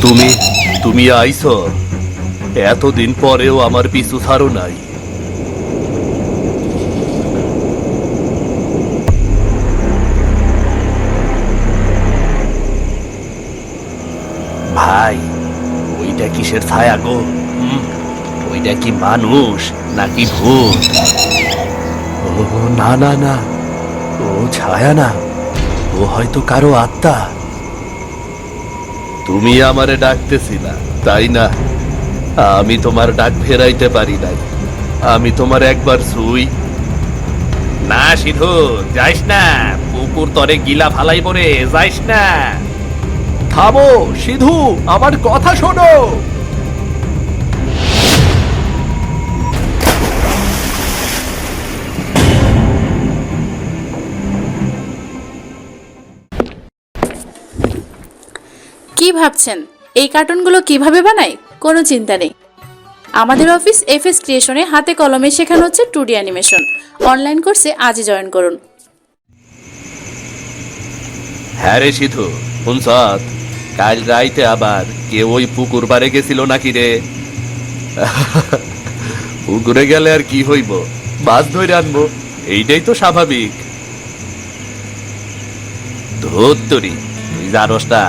তুমি তুমি আইছো এতদিন পরেও আমার পিছু ছাড়ো নাই। ভাই, ওইটা কিসের ছায়া গো? ওইটা কি মানুষ নাকি ভূত? ও না না না, ও ছায়া না, ও হয়তো কারো আত্মা। তুমি আমারে ডাকতেছিলা তাই না? আমি তোমার ডাক ফেরাইতে পারি নাই। আমি তোমার একবার ছুই না। সিধু যাইস না, পুকুর তরে গিলা ফালাইব রে, যাইস না। থামো সিধু, আমার কথা শোনো। কি ভাবছেন এই কার্টুনগুলো কিভাবে বানায়? কোনো চিন্তা নেই, আমাদের অফিস এফএস ক্রিয়েশনে হাতে কলমে শেখানো হচ্ছে 2D অ্যানিমেশন। অনলাইন কোর্সে আজই জয়েন করুন। হ্যাঁ রে সিধু, শুনছত কাল রাইতে আবার কেউ ওই পুকুর পাড়ে গেছিল নাকি রে? পুকুরে গেলে আর কি হইব, মাছ ধরে আনবো, এইটাই তো স্বাভাবিক। ধুত্তরি, তুই জানোস না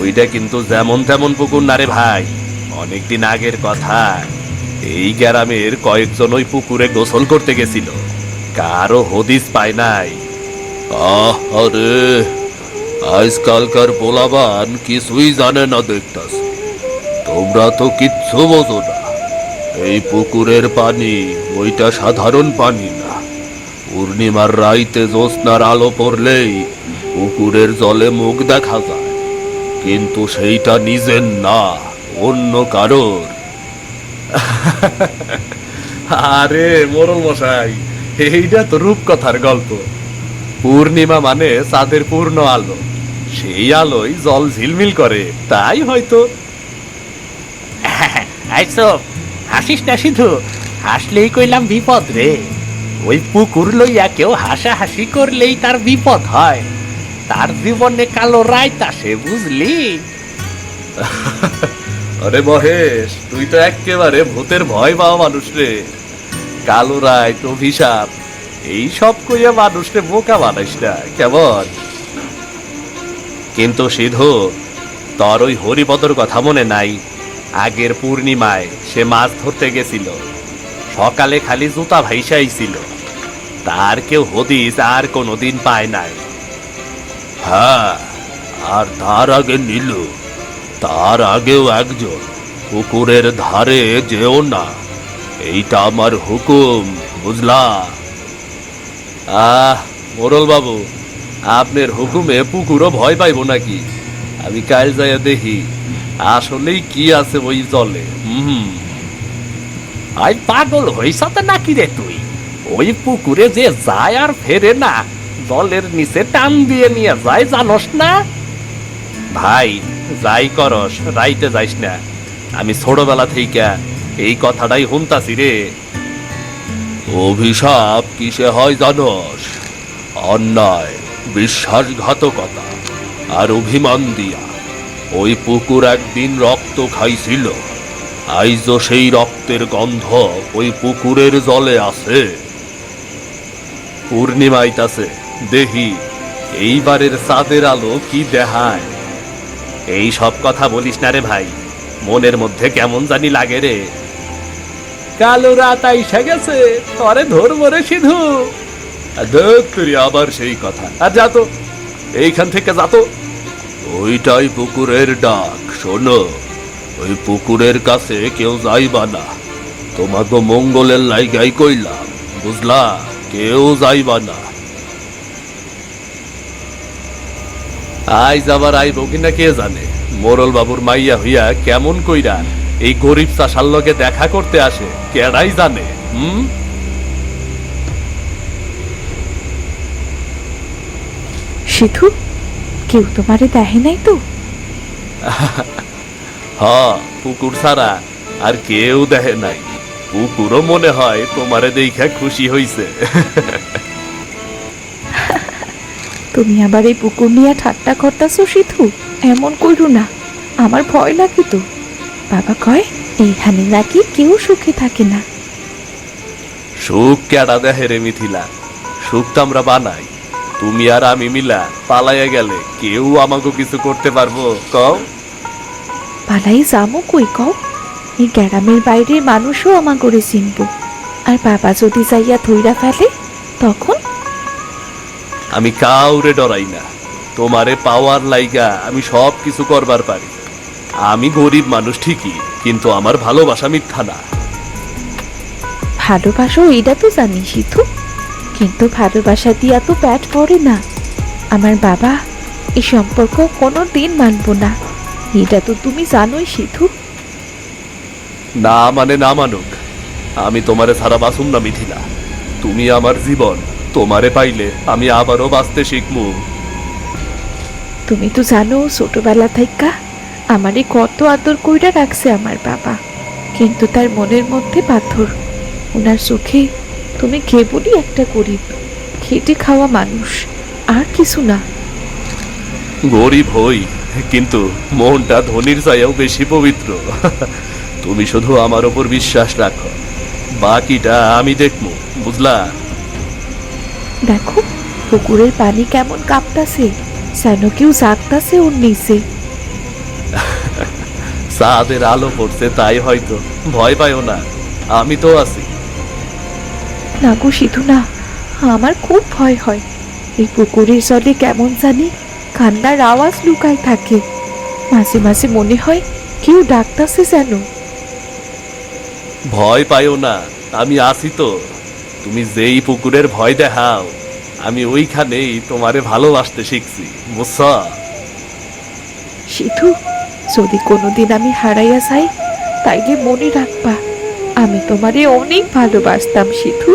ওইটা কিন্তু যেমন তেমন পুকুর না রে ভাই। অনেকদিন আগের কথা, এই গ্রামের কয়েকজন ওই পুকুরে গোসল করতে গেছিল, কারো হদিস পায় নাই। আরে আজকালকার পোলাবান কিছুই জানে না দেখতাস। তোমরা তো কিচ্ছু বোঝো না। এই পুকুরের পানি ওইটা সাধারণ পানি না। পূর্ণিমার রাইতে জ্যোৎস্নার আলো পড়লেই পুকুরের জলে মুখ দেখা যায়, কিন্তু সেইটা নিজের না, অন্য কারোর। আরে মোরল মশাই, এইটা তো রূপকথার গল্প। পূর্ণিমা মানে চাঁদের পূর্ণ আলো, সেই আলোয় জল ঝিলমিল করে, তাই হয়তো। আইসো, হাসিস না সিধু, হাসলেই কইলাম বিপদ রে। ওই পুকুর লইয়া কেউ হাসাহাসি করলেই তার বিপদ হয়, তার জীবনে কালো রাইত আসে, বুঝলি? আরে মহেশ, তুই তো একেবারে ভূতের ভয় পাওয়া মানুষ রে। কালো রায় তো অভিশাপ, এই সব কইয়া মানুষকে বোকা বানাইস না কেমন? কিন্তু সিধু, তোর ওই হরিপদর কথা মনে নাই? আগের পূর্ণিমায় সে মাছ ধরতে গেছিল, সকালে খালি জুতা ভাইসাইছিল, তার কেউ হদিস আর কোনোদিন পায় নাই। হ্যাঁ, আর তার আগে নীলু, তার আগেও একজন। পুকুরের ধারে যেও না, এইটা আমার হুকুম, বুঝলা? মোরল বাবু, আপনার হুকুমে পুকুরও ভয় পাইব নাকি? আমি কাল যাইয়া দেখি আসলেই কি আছে ওই জলে। আই পাগল হইস তো নাকি রে তুই? ওই পুকুরে যে যায় আর ফেরে না, জলের নিচে টান দিয়ে নিয়ে যায়, জানোস না? ভাই, যাই করস রাইতে যাইস না। আমি ছোটবেলা থেকে এই কথাটাই শুনতাছি রে। অভিশাপ কিসে হয় জানস? অন্যায়, বিশ্বাসঘাতকতা আর অভিমান দিয়া। ওই পুকুর একদিন রক্ত খাইছিল, আইজও সেই রক্তের গন্ধ ওই পুকুরের জলে আছে। পূর্ণিমা আইতাছে, দেখি এইবারের চাঁদের আলো কি দেখায়। এই সব কথা বলিস না রে ভাই, মনের মধ্যে কেমন জানি লাগে রে। কালো রাত আইসা গেছে, তরে ধরবো রে সিধু। তুই আবার সেই কথা, আর যা তো এইখান থেকে যা তো। ওইটাই পুকুরের ডাক, শোনো, ওই পুকুরের কাছে কেউ যাইবা না। তোমাকে মঙ্গলের লাইগাই কইলাম, বুঝলা? কেউ যাইবা না। আইজ আবার আইব কিনা কে জানে। মোরল বাবুর মাইয়া হইয়া কেমন কইরা এই গরিব চাষার লগে দেখা করতে আসে, কেডাই জানে। সিধু, কেউ তোমারে দেখে নাই তো? পুকুর ছাড়া আর কেউ দেখে নাই। পুকুরও মনে হয় তোমারে দেখা খুশি হইছে। তুমি আবার এই পুকুর নিয়ে ঠাট্টা করতাছো সিধু? এমন কইরো না, আমার ভয় লাগে তো। বাবা কয় এইখানে নাকি কেউ সুখে থাকে না। সুখ কেডা দেহে রে মিথিলা, সুখ তো আমরা বানাই। তুমি আর আমি মিলা পালাইয়া গেলে কেউ আমাকে কিছু করতে পারবো কও? পালাই যামো কই কও? এই গ্রামের বাইরের মানুষও আমা করে চিনব। আর বাবা যদি যাইয়া ধইরা ফেলে তখন? আমি কাউরে ডরাই না। তোমারে পাওয়ার লাইগা আমি সব কিছু করবার পারি। আমি গরিব মানুষ ঠিকই, কিন্তু আমার ভালোবাসা মিথ্যা না। ভালোবাসো এটা তো জানি সিধু, কিন্তু ভালোবাসা দিয়া তো পেট ভরে না। আমার বাবা এই সম্পর্ক কোনো দিন মানব না, এটা তো তুমি জানোই সিধু। না মানে না মানুক, আমি তোমারে ছাড়া বাঁচুম না মিথিলা। তুমি আমার জীবন, তোমারে পাইলে আমি আবারও বাঁচতে শিখমু। তুমি তো জানো ছোটবেলা থাইকা আমারে কত আদর কইরা রাখছে আমার বাবা, কিন্তু তার মনের মধ্যে পাথর। ওনার চোখে তুমি কেবলই একটা গরিব খেটে খাওয়া মানুষ, আর কিছু না। গরিব হই, কিন্তু মনটা ধনির চাইও বেশি পবিত্র। তুমি শুধু আমার ওপর বিশ্বাস রাখো, বাকিটা আমি দেখবো, বুঝলা? দেখো পুকুরের পানি কেমন কাঁপতাছে, যেন কেউ জাগতাছে ওর নিচে। চাঁদের আলো পড়ছে তাই হয়তো। ভয় পাইও না, আমি তো আছি। না গো সিধু না, আমার খুব ভয় হয়। এই পুকুরের জলে কেমন জানি কান্নার আওয়াজ লুকায় থাকে। মাঝে মাঝে মনে হয় কেউ ডাকতাছে যেন। ভয় পাইও না, আমি আছি তো। তুমি যেই পুকুরের ভয় দেখাও, আমি ওইখানেই তোমারে ভালোবাসতে শিখছি, বুঝছ? সিধু, যদি কোনোদিন আমি হারাইয়া যাই তাইলে মনে রাখবা আমি তোমারে অনেক ভালোবাসতাম সিধু।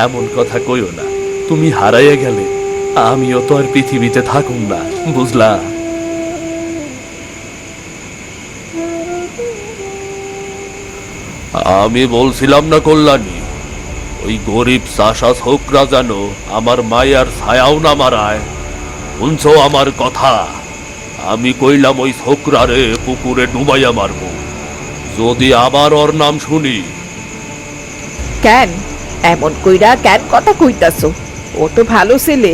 এমন কথা কইও না। তুমি হারাইয়া গেলে আমিও তো আর পৃথিবীতে থাকুম না, বুঝলা? আমি বলছিলাম না কল্যাণী, ওই গরিব চাষা ছোকরা যেন আমার মায়ার ছায়াও না মারায়। শুনছো আমার কথা? আমি কইলাম ওই ছোকরারে পুকুরে ডুবাইয়া মারবো যদি আবার ওর নাম শুনি। কেন এমন কইরা কেন কথা কইতাছো? ও তো ভালো ছেলে,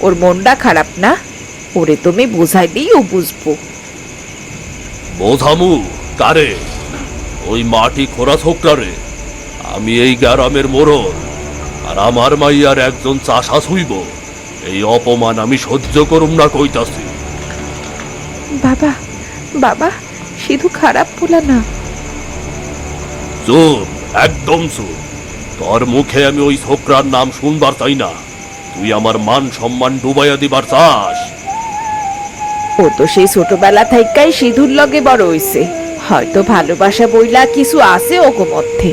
ওর মনটা খারাপ না। ওরে তুমি বুঝাই দিই, ও বুঝবো। বোঝামু কারে? ওই মাটি খোরা ছোকরারে? আমি এই গ্রামের মোড়ল, আর আমার মাইয়ার একজন চাষা হইব। এই অপমান আমি সহ্য করুম না কইতাছি। বাবা, বাবা, সিধু খারাপ বলা না। চুপ, একদম চুপ। তোর মুখে আমি ওই ছোকরার নাম শুনবার চাই না। তুই আমার মান সম্মান ডুবাইয়া দিবার চাস? ও তো সেই ছোটবেলা থাইকাই সিধুর লগে বড় হইছে। হয়তো ভালোবাসা বইলা কিছু আছে ওগো মধ্যে।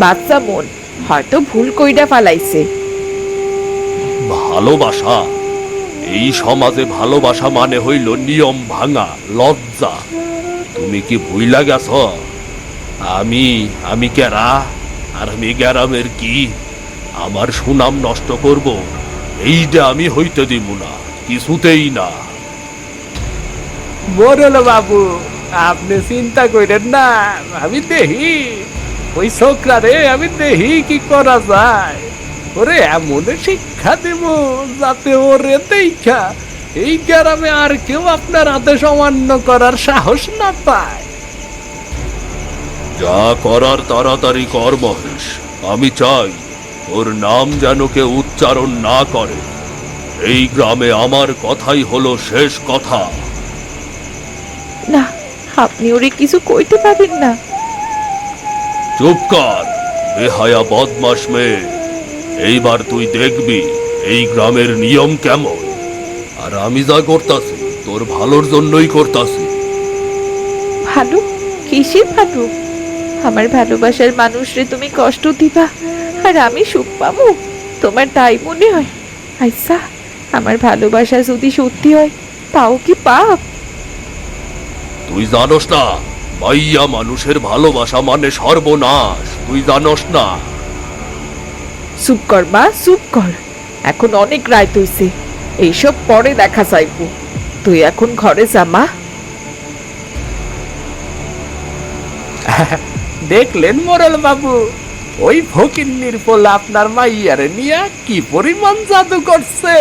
বাচ্চা মন হয়তো ভুল কইরা ফালাইছে। ভালোবাসা? এই সমাজে ভালোবাসা মানে হইল নিয়ম ভাঙা, লজ্জা। তুমি কি ভুইলা গেছ আমি আমি কেরা, আর আমি গ্রামের কি? আমার সুনাম নষ্ট করব এইটা আমি হইতে দিব না, কিছুতেই না। মোরল বাবু, আপনি চিন্তা করেন না, আমি দেখি ওই ছোকরারে, আমি দেখি কি করা যায়। ওরে এমন শিক্ষা দেব যাতে ওরে দেখা এই গ্রামে আর কেউ আপনার আদেশ অমান্য করার সাহস না পায়। যা করার তাড়াতাড়ি কর মহেশ। আমি চাই ওর নাম যেন কেউ উচ্চারণ না করে। এই গ্রামে আমার কথাই হলো শেষ কথা। না, আপনি ওরে কিছু কইতে পারেন না। চুপ কর, বেহায়া বদমাস মেয়ে। এইবার তুই দেখবি এই গ্রামের নিয়ম কেমন। আর আমি যা করতাছি তোর ভালোর জন্যই করতাছি। ভালো? কিসের ভালো? আমার ভালোবাসার মানুষরে তুমি কষ্ট দিবা আর আমি সুখ পাবো, তোমার তাই মনে হয়? আচ্ছা, আমার ভালোবাসা যদি সত্যি হয় তাও কি পাপ? তুই জানোস না মাইয়া মানুষের ভালোবাসা মানে সর্বনাশ? তুই জানোস না? চুপ কর মা, চুপ কর। এখন অনেক রাত হইছে, এইসব পরে দেখা যাইব। তুই এখন ঘরে যা মা। দেখলেন মোরল বাবু, ওই ফকিন্নির পোলা আপনার মাইয়ারে নিয়ে কি পরিমাণ জাদু করছে।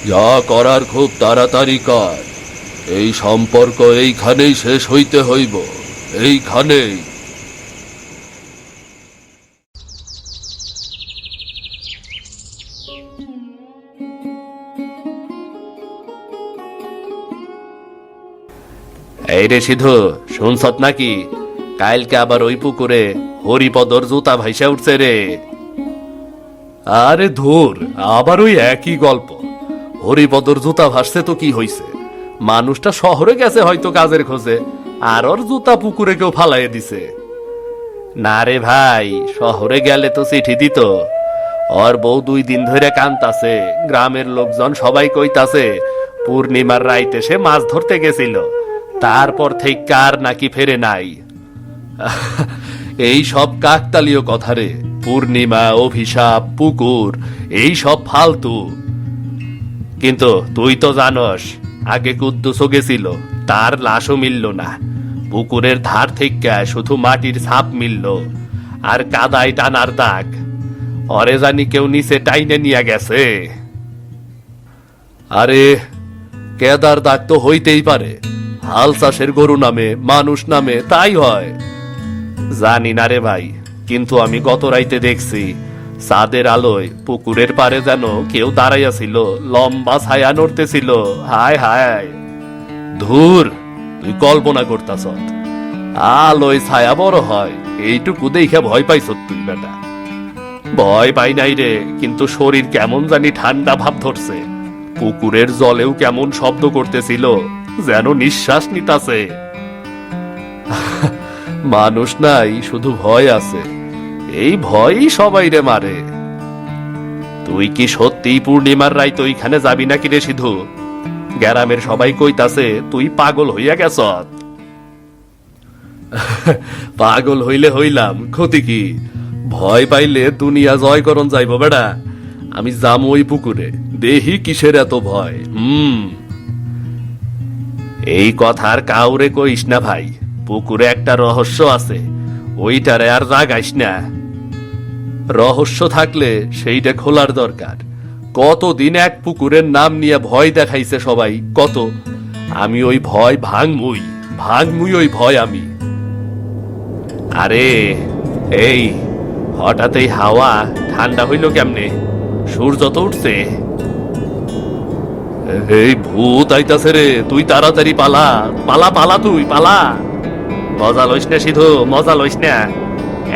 যা করার খুব তাড়াতাড়ি কর, এই সম্পর্ক এইখানেই শেষ হইতে হইব, এইখানেই। এই রে সিধু, শুনছত নাকি কালকে আবার ওই পুকুরে হরিপদর জুতা ভাইসা উঠছে রে? আরে ধুর, আবার ওই একই গল্প। হরিপদর জুতা ভাসছে তো কি হইছে, মানুষটা শহরে গেছে হয়তো কাজের খোঁজে, আর ওর জুতা পুকুরে কেউ ফালাইয়ে দিছে। না রে ভাই, শহরে গেলে তো চিঠি দিত। ওর বউ 2 দিন ধরে কান্তাছে, গ্রামের লোকজন সবাই কইতাছে পূর্ণিমার রাইতে সে মাছ ধরতে গেছিল, তারপর থেকে কার নাকি ফেরে নাই। এই সব কাকতালীয় কথা রে। পূর্ণিমা, অভিশাপ, পুকুর, এই সব ফালতু। কিন্তু তুই তো জানস, আগে কুদ্দুসও গেছিল, তার লাশও মিলল না। পুকুরের ধার থেকে শুধু মাটির ছাপ মিলল আর কাদায় টানার দাগ। অরে জানি কেউ নিচে টাইনে নিয়ে গেছে। আরে কেদার দাগ তো হইতেই পারে, হাল চাষের গরু নামে, মানুষ নামে, তাই হয়। জানি না রে ভাই, কিন্তু আমি গত রাইতে দেখছি চাঁদের আলোয় পুকুরের পারে যেন কেউ দাঁড়াইয়াছিল, লম্বা ছায়া নড়তেছিল। হায় হায়, ধুর, তুই কল্পনা করতাস? আলোয় ছায়া বড় হয়, এইটুকু দেখে ভয় পাইছ তুই বেটা? ভয় পাই নাই রে, কিন্তু শরীর কেমন জানি ঠান্ডা ভাব ধরছে। পুকুরের জলেও কেমন শব্দ করতেছিল, যেন নিঃশ্বাস নিতাছে। মানুষ নাই, শুধু ভয় আছে। এই ভয়ই সবাই রে মারে। তুই কি সত্যি পূর্ণিমার রাইত ওইখানে যাবি নাকি রে সিধু? গ্রামের সবাই কইতাছে তুই পাগল হইয়া গেছ। পাগল হইলে হইলাম, ক্ষতি কি? ভয় পাইলে দুনিয়া জয় করন যাইব বেড়া। আমি যাম ওই পুকুরে, দেহি কিসের এত ভয়। এই কথার কাউরে কইস না ভাই, পুকুরে একটা রহস্য আছে, ওইটারে আর রাগাইস না। রহস্য থাকলে সেইটা খোলার দরকার। কতদিন এক পুকুরের নাম নিয়ে ভয় দেখাইছে সবাই, কত। আমি ওই ভয় ভাঙমুই ওই ভয় আমি। আরে এই হঠাৎ এই হাওয়া ঠান্ডা হইল কেমনে? সূর্য তো উঠছে। এই ভূত আইতাছে রে, তুই তাড়াতাড়ি পালা পালা পালা, তুই পালা। মজা লইস না সিধু, মজা লইস না।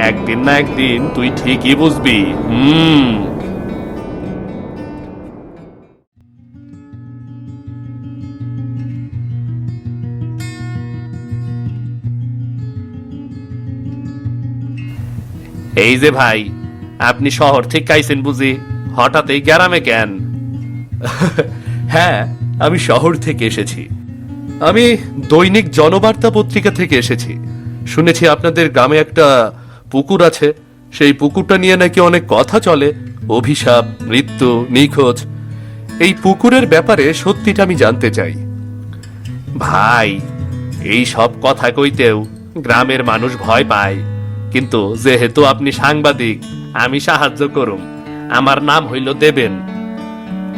একদিন না একদিন তুই ঠিকই বুঝবি। এই যে ভাই, আপনি শহর থেকে আইছেন বুঝি? হঠাৎ এই গ্রামে কেন? হ্যাঁ, আমি শহর থেকে এসেছি। আমি দৈনিক জনবার্তা পত্রিকা থেকে এসেছি। শুনেছি আপনাদের গ্রামে একটা পুকুর আছে, সেই পুকুরটা নিয়ে নাকি অনেক কথা চলে, অভিশাপ, মৃত্যু, নিখোঁজ। এই পুকুরের ব্যাপারে সত্যিটা আমি জানতে চাই। ভাই, এই সব কথা কইতেও গ্রামের মানুষ ভয় পায়, কিন্তু যেহেতু আপনি সাংবাদিক, আমি সাহায্য করুম। আমার নাম হইল দেবেন।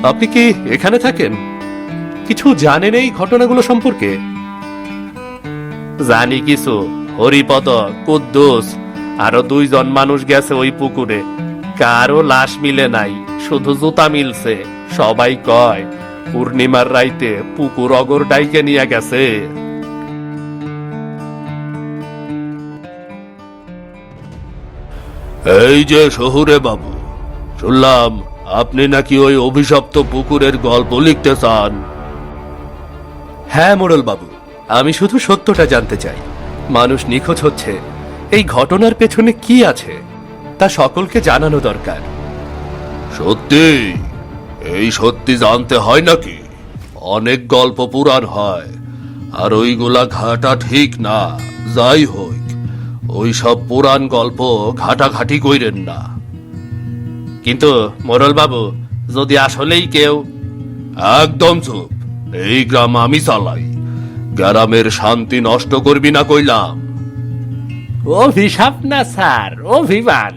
আপনি কি এখানে থাকেন? কিছু জানেন এই ঘটনাগুলো সম্পর্কে? জানি কিছু। হরিপদ, কুদ্দুস, আরো 2 জন মানুষ গেছে ওই পুকুরে, কারো লাশ মিলে নাই, শুধু জুতা মিলছে। সবাই কয় পূর্ণিমার রাইতে পুকুর অগর ডাইকে নিয়ে গেছে। এই যে শহুরে বাবু, শুনলাম আপনি নাকি ওই অভিশপ্ত পুকুরের গল্প লিখতে চান। হ্যাঁ মোড়ল বাবু, আমি শুধু সত্যটা জানতে চাই। মানুষ নিখোঁজ হচ্ছে, এই ঘটনার পেছনে কি আছে তা সকলকে জানানো দরকার। সত্যি? এই সত্যি জানতে হয় নাকি? অনেক গল্প পুরাণ হয়, আর ওইগুলা ঘাটা ঠিক না। যাই হোক, ওই সব পুরাণ গল্প ঘাটাঘাটি কইরেন না। কিন্তু মোড়ল বাবু, যদি আসলেই কেউ... একদম চুপ। এই গ্রাম আমি চালাই, গ্রামের শান্তি নষ্ট করবি না কইলাম। অভিশাপ না স্যার, অভিমান।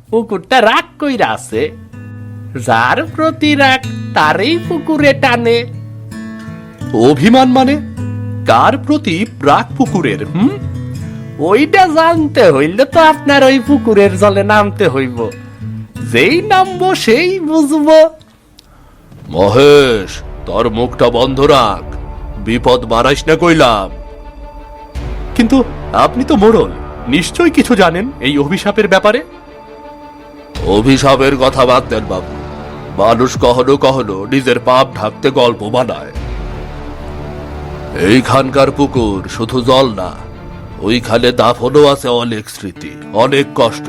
পুকুরটা রাগ কইরা আছে, যার প্রতি রাগ তারই পুকুরে টানে। অভিমান মানে কার প্রতি প্রাক পুকুরের? ওইটা জানতে হইলে তো আপনার ওই পুকুরের জলে নামতে হইব। যেই নামবো সেই বুঝবো। মহেশ, তোর মুখটা বন্ধ রাখ, বিপদ বাড়াইস না কইলাম। কিন্তু আপনি তো মোড়ল, নিশ্চয়ই কিছু জানেন এই অভিশাপের ব্যাপারে। অভিশাপের কথা বাদ দেন বাবু, মানুষ কখনো কখনো নিজের পাপ ঢাকতে গল্প বানায়। এইখানকার পুকুর শুধু জল না, ওইখানে দাফনও আছে অনেক স্মৃতি, অনেক কষ্ট।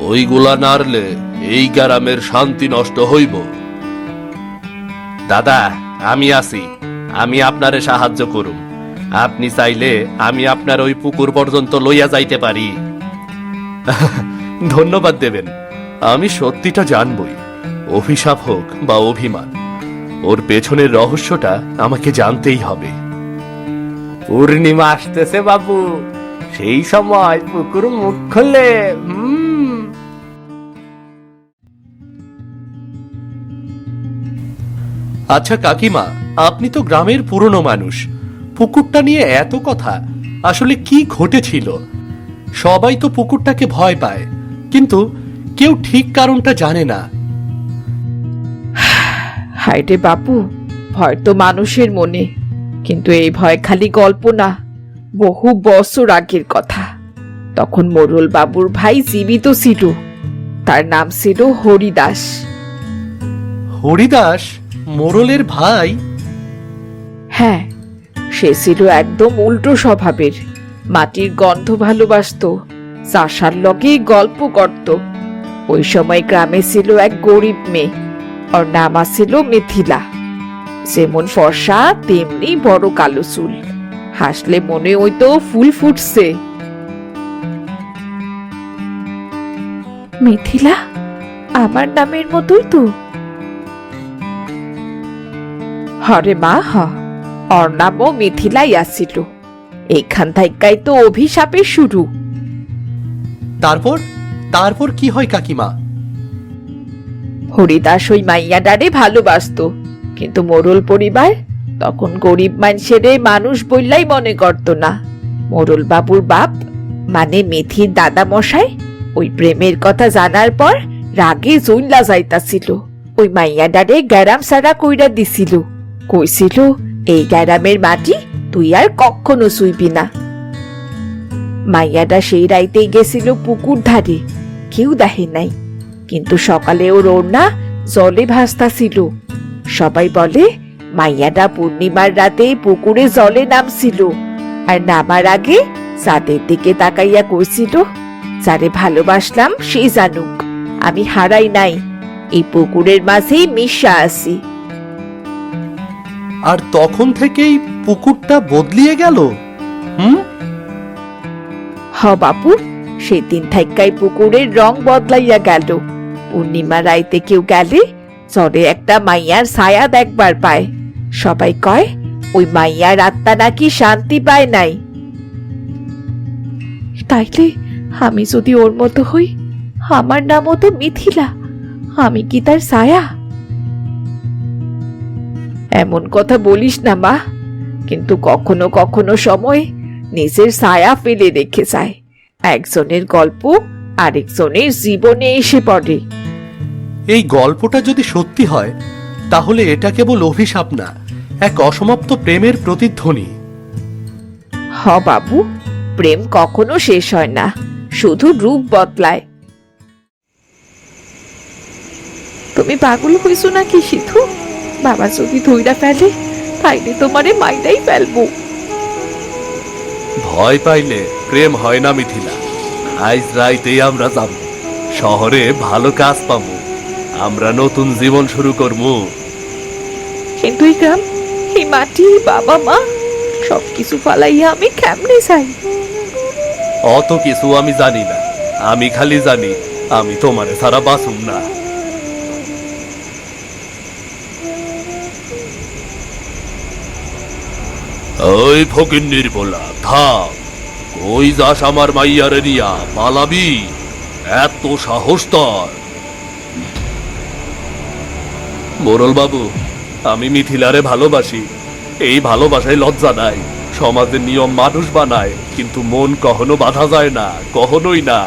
ওইগুলা নাড়লে এই গ্রামের শান্তি নষ্ট হইব। দাদা, আমি আছি, আমি আপনারে সাহায্য করুম। আপনি চাইলে আমি আপনার ওই পুকুর পর্যন্ত লইয়া যাইতে পারি। ধন্যবাদ দেবেন, আমি সত্যিটা জানবই। অভিশাপ হোক বা অভিমান, ওর পেছনের রহস্যটা আমাকে জানতেই হবে। পূর্ণিমা আসতেছে বাবু, সেই সময় পুকুর মুখ খোলে। আচ্ছা কাকিমা, আপনি তো গ্রামের পুরনো মানুষ, পুকুরটা নিয়ে এত কথা, আসলে কি ঘটেছিল? সবাই তো পুকুরটাকে ভয় পায়, কিন্তু কেউ ঠিক কারণটা জানে না। হায়রে বাপু, ভয় তো মানুষের মনে, কিন্তু এই ভয় খালি গল্প না, বহু বছর আগের কথা। তখন মোরল বাবুর ভাই জীবিত ছিল, তার নাম ছিল হরিদাস। হরিদাস মোড়লের ভাই? হ্যাঁ, সে ছিল একদম উল্টো স্বভাবের, মাটির গন্ধ ভালোবাসতো, চাষার লগে গল্প করত। ওই সময় গ্রামে ছিল এক গরিব মেয়ে, ওর নাম ছিল মিথিলা। যেমন ফর্সা তেমনি বড় কালো চুল, হাসলে মনে হইতো ফুল ফুটছে। মিথিলা আমার নামের মতোই তো। হরে মা, হ, ওর নামও মিথিলাই আসছিল। এইখান থেকেই তো অভিশাপের শুরু। তারপর তারপর কি হয় কাকিমা? হরিদাস ওই মাইয়াডারে ভালোবাসতো, কিন্তু মোরল পরিবার তখন গরিব মানুষেরে মানুষ বললাই মনে করত না। মোরল বাবুর বাপ মানে মেথির দাদা মশাই ওই প্রেমের কথা জানার পর রাগে জইল্লা যাইতাছিল। ওই মাইয়াডারে গ্যারাম সারা কইরা দিছিল, কইছিল এই গ্যারামের মাটি তুই আর কখনো শুইবি না। মাইয়াডা সেই রাইতেই গেছিল পুকুর ধারে, কেউ দেখে নাই, কিন্তু সকালে ওর ওড়না জলে ভাসতাছিল। সবাই বলে মাইয়াডা পূর্ণিমার রাতে পুকুরে জলে নামছিল, আর নামার আগে চাঁদের দিকে তাকাইয়া কইছিল, যারে ভালোবাসলাম সে জানুক আমি হারাই নাই, এই পুকুরের মাঝেই মিশা আছি। আর তখন থেকেই পুকুরটা বদলিয়ে গেল। হ বাপু, সেদিন থাইকাই পুকুরের রং বদলাইয়া গেল। পূর্ণিমা রাইতে কেউ গেলে চরে একটা মাইয়ার ছায়া দেখবার পায়। সবাই কয় ওই মাইয়ার আত্মা নাকি শান্তি পায় নাই। তাইলে আমি যদি ওর মতো হই, আমার নামও তো মিথিলা, আমি কি তার ছায়া? এমন কথা বলিস না মা, কিন্তু কখনো কখনো সময় নিজের ছায়া ফেলে রেখে যায়। একজনের গল্প আরেকজনের জীবনে এসে পড়ে। এই গল্পটা যদি সত্যি হয়, তাহলে এটা কেবল অভিশাপ না, এক অসমাপ্ত প্রেমের প্রতিধ্বনি। হ বাবু, প্রেম কখনো শেষ হয় না, শুধু রূপ বদলায়। তুমি পাগল হইছো নাকি সিধু? বাবা যদি ধইরা ফেলে তাইলে তোমারে মাইরাই ফেলবো। ভয় পাইলে প্রেম হয় না মিথিলা। আজ রাইতেই আমরা যাব শহরে, ভালো কাজ পাবো, আমরা নতুন জীবন শুরু করবো। কিন্তু এই গ্রাম, এই মাটি, বাবা মা সবকিছু ফালাইয়া আমি কেমনে যাই? অত কিছু আমি জানি না, আমি খালি জানি আমি তোমারে ছাড়া বাঁচুম না। ওই ফকিন্নির বলা থাম, কই যাস আমার মাইয়ারে নিয়া পালাবি? এত সাহস তোর? মোরল বাবু, আমি মিথিলারে ভালোবাসি। এই ভালোবাসায় লজ্জা নাই। সমাজের নিয়ম মানুষ বানায়, কিন্তু মন কখনো বাধা যায় না, কখনোই না।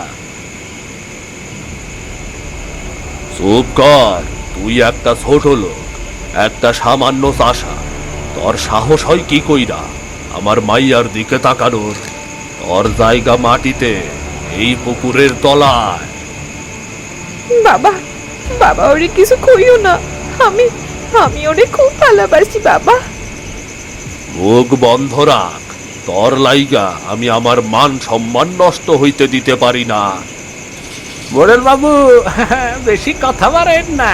চুপ কর, তুই একটা ছোট লোক, একটা সামান্য চাষা। তোর সাহস হয় কি কইরা আমার মাইয়ার দিকে তাকানোর? তোর জায়গা মাটিতে, এই পুকুরের তলায়। বাবা, বাবা ওরে কিছু কইও না। আমি আমি ওরে খুব ভালোবাসি বাবা। মুখ বন্ধ রাখ। তোর লাইগা আমি আমার মান সম্মান নষ্ট হইতে দিতে পারি না। মোড়ল বাবু, বেশি কথা বলেন না।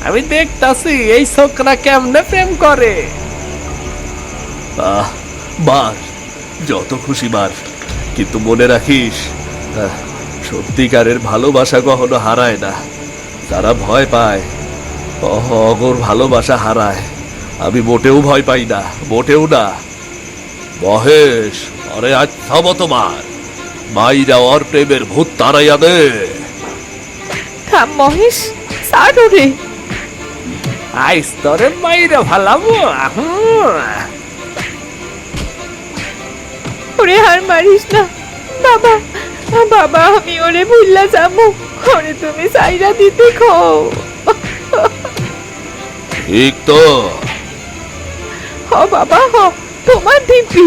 আমি দেখতাছি এই ছোকরা কেমনে প্রেম করে। বার, যত খুশি বার, কিন্তু মনে রাখিস, সত্যিকারের ভালোবাসা কখনো হারায় না। তারা ভয় পায়, অগর ভালোবাসা হারায়। আমি মোটেও ভয় পাই না, মোটেও না। মহেশ, আরে আজ থামো তোমার। মাইরা ওর প্রেমের ভূত তাড়াইয়া দে। থাম মহেশ, ছাড় ওরে। আইস তোরে মাইরে ভালাবো। ওরে আর মারিস না বাবা। বাবা, আমি ওরে ভুললা যাবো। ওরে তুমি সাইরা দিতে খাও। ঠিক তো? হ বাবা, হ, তোমার দিবি।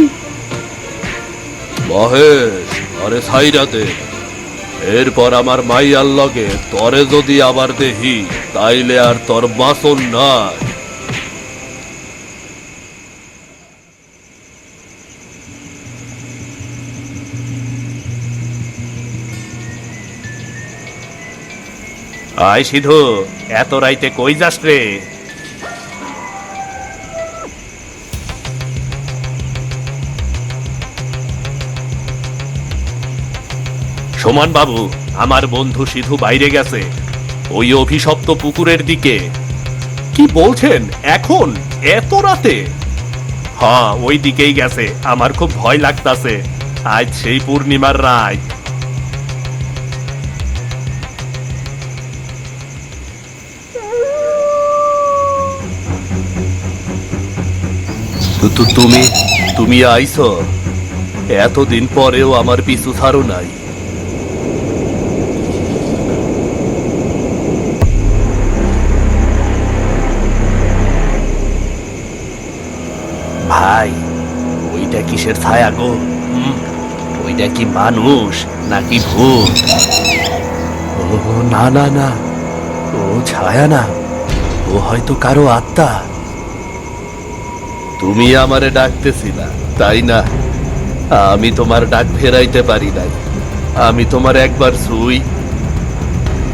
মহেশ, আরে ছাইরা দে। এরপর আমার মাইয়ার লগে তরে যদি আবার দেহি, তাইলে আর তোর বাসন নাই। আয় সিধু, এত রাইতে কই যাস রে? সোমান বাবু, আমার বন্ধু সিধু বাইরে গেছে, ওই অভিশপ্ত পুকুরের দিকে। কি বলছেন এখন এত রাতে? হ্যাঁ, ওই দিকেই গেছে। আমার খুব ভয় লাগতাছে। আজ সেই পূর্ণিমার রাত। তুমি তুমি আইছো? এতদিন পরেও আমার পিছু ছাড়ো নাই। ভাই, ওইটা কিসের ছায়া গো? ওইটা কি মানুষ নাকি ভূত? ও না না না, ও ছায়া না, ও হয়তো কারো আত্মা। তুমি আমারে ডাকতেছিলা, তাই না? আমি তোমার ডাক ফেরাইতে পারি নাই। আমি তোমার একবার ছুই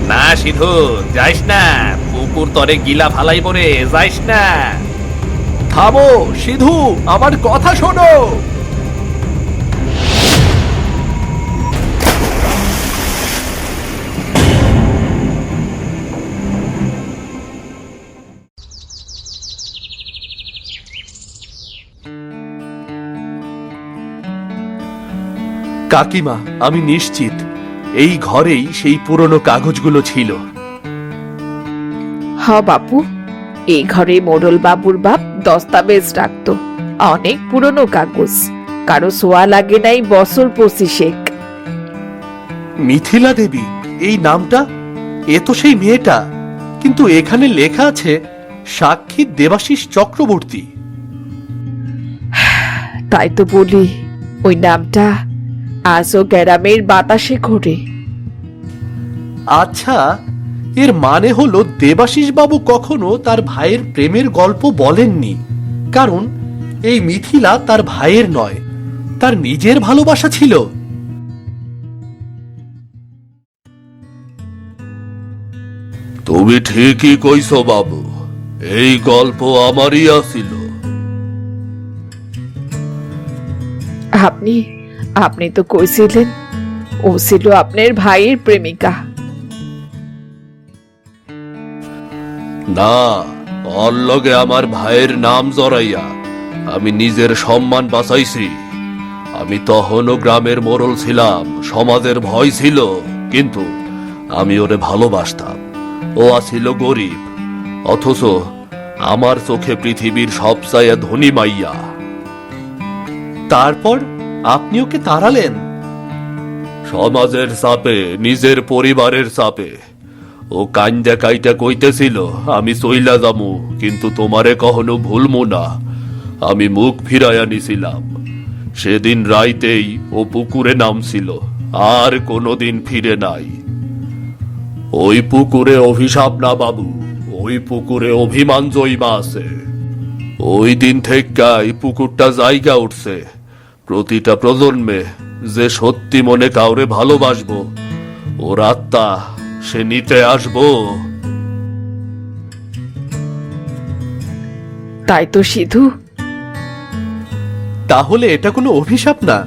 না। সিধু, যাইস না, পুকুর তরে গিলা ফালাই পরে যাইস না। থামো সিধু, আমার কথা শোনো। কাকিমা, আমি নিশ্চিত এই ঘরেই সেই পুরনো কাগজগুলো ছিল। হ বাপু, এই ঘরে মোড়ল বাবুর বাপ দস্তাবেজ রাখতো। অনেক পুরনো কাগজ, কারো সোয়া লাগে নাই বছর 25। মিথিলা দেবী, এই নামটা, এ তো সেই মেয়েটা। কিন্তু এখানে লেখা আছে সাক্ষী দেবাশিস চক্রবর্তী। তাই তো বলি, ওই নামটা আজও গ্রামের বাতাসে ঘোরে। আচ্ছা, এর মানে হলো দেবাশিস বাবু কখনো তার ভাইয়ের প্রেমের গল্প বলেননি, কারণ এই মিথিলা তার ভাইয়ের নয়, তার নিজের ভালোবাসা ছিল। তুমি ঠিকই কইছো বাবু, এই গল্প আমারই আছিল। আপনি আপনি তো কইছিলেন ও ছিল আপনার ভাইয়ের প্রেমিকা। না, ওর লগে আমার ভাইয়ের নাম জড়াইয়া আমি নিজের সম্মান বাঁচাইছি। আমি তখনও গ্রামের মোড়ল ছিলাম, সমাজের ভয় ছিল, কিন্তু আমি ওরে ভালোবাসতাম। ও আছিল গরিব, অথচ আমার চোখে পৃথিবীর সবচাইতে ধনী মাইয়া। তারপর আপনি ওকে তাড়ালেন? সমাজের চাপে, নিজের পরিবারের চাপে। ও কান্দা কাইটা কইতেছিল আমি চইলা যামু, কিন্তু তোমারে কখনো ভুলমু না। আমি মুখ ফিরাইয়া নিছিলাম। সেদিন রাইতেই ও পুকুরে নামছিল, আর কোনোদিন ফিরে নাই। ওই পুকুরে অভিশাপ না বাবু, ওই পুকুরে অভিমান জৈমা আছে। ওই দিন থেকেই পুকুরটা জায়গা উঠছে। প্রতিটা প্রজন্মে যে সত্যি মনে কাউরে ভালোবাসবো, ওর আত্মা সে নিতে আসবো। তাই তো সিধু। তাহলে এটা কোনো অভিশাপ না,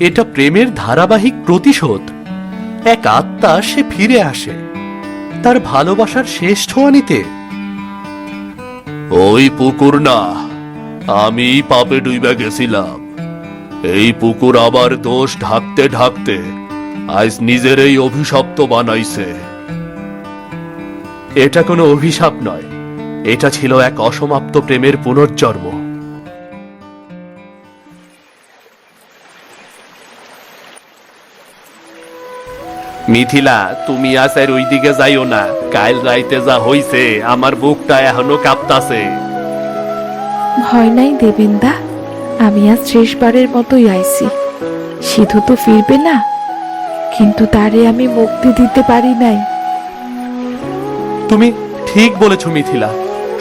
এটা প্রেমের ধারাবাহিক প্রতিশোধ। এক আত্মা সে ফিরে আসে তার ভালোবাসার শেষ ছোঁয়া নিতে। ওই পুকুর না, আমি পাপে ডুইবা গেছিলাম। এই পুকুর আবার দোষ ঢাকতে ঢাকতে আজ নিজেরই অভিশপ্ত বানাইছে। এটা কোনো অভিশাপ নয়, এটা ছিল এক অসমাপ্ত প্রেমের পুনর্জন্ম। মিথিলা, তুমি আজ আর ওই দিকে যাইও না। কাল রাইতে যা হইছে আমার বুকটা এখনো কাঁপতাছে। ভয় নাই দেবেন্দা, আমি আজ শেষবারের মতোই আইছি। সিধু তো ফিরবে না, কিন্তু তারে আমি মুক্তি দিতে পারি নাই। তুমি ঠিক বলেছ মিথিলা,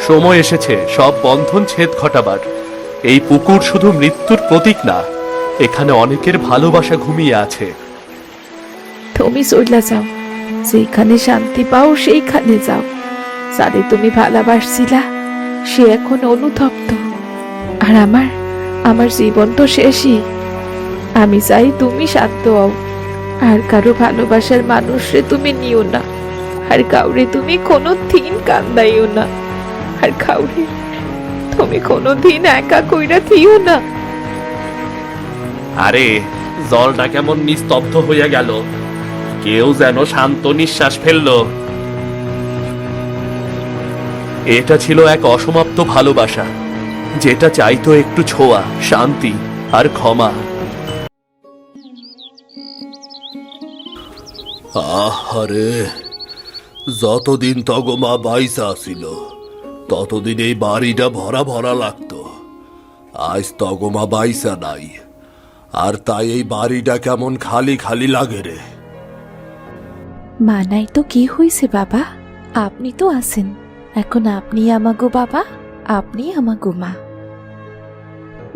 সময় এসেছে সব বন্ধন ছেদ ঘটাবার। এই পুকুর শুধু মৃত্যুর প্রতীক না, এখানে অনেকের ভালোবাসা ঘুমিয়ে আছে। তুমি চইলা যাও, যেখানে শান্তি পাও সেইখানে যাও। যারে তুমি ভালোবাসছিলা সে এখন অনুতপ্ত, আর আমার জীবন তো শেষই। আমি চাই তুমি শান্ত হও, আর কারো ভালোবাসার মানুষরে তুমি নিও না, আর কাউরে তুমি কোনো দিন কান্দাইও না, আর কাউরে তুমি কোনো দিন একা কইরা দিও না। আরে, জলটা কেমন নিস্তব্ধ হইয়া গেল, কেউ যেন শান্ত নিঃশ্বাস ফেললো। এটা ছিল এক অসমাপ্ত ভালোবাসা, যেটা চাইতো একটু ছোঁয়া, শান্তি আর ক্ষমা। আহারে, যতদিন তগমা বাইসা ছিল ততদিন এই বাড়িটা ভরা ভরা লাগতো। আজ তগমা বাইসা নাই, আর তাই এই বাড়িটা কেমন খালি খালি লাগে রে। মানাই তো কি হইছে বাবা, আপনি তো আছেন, এখন আপনি আমাগো বাবা, আপনি আমাগো মা।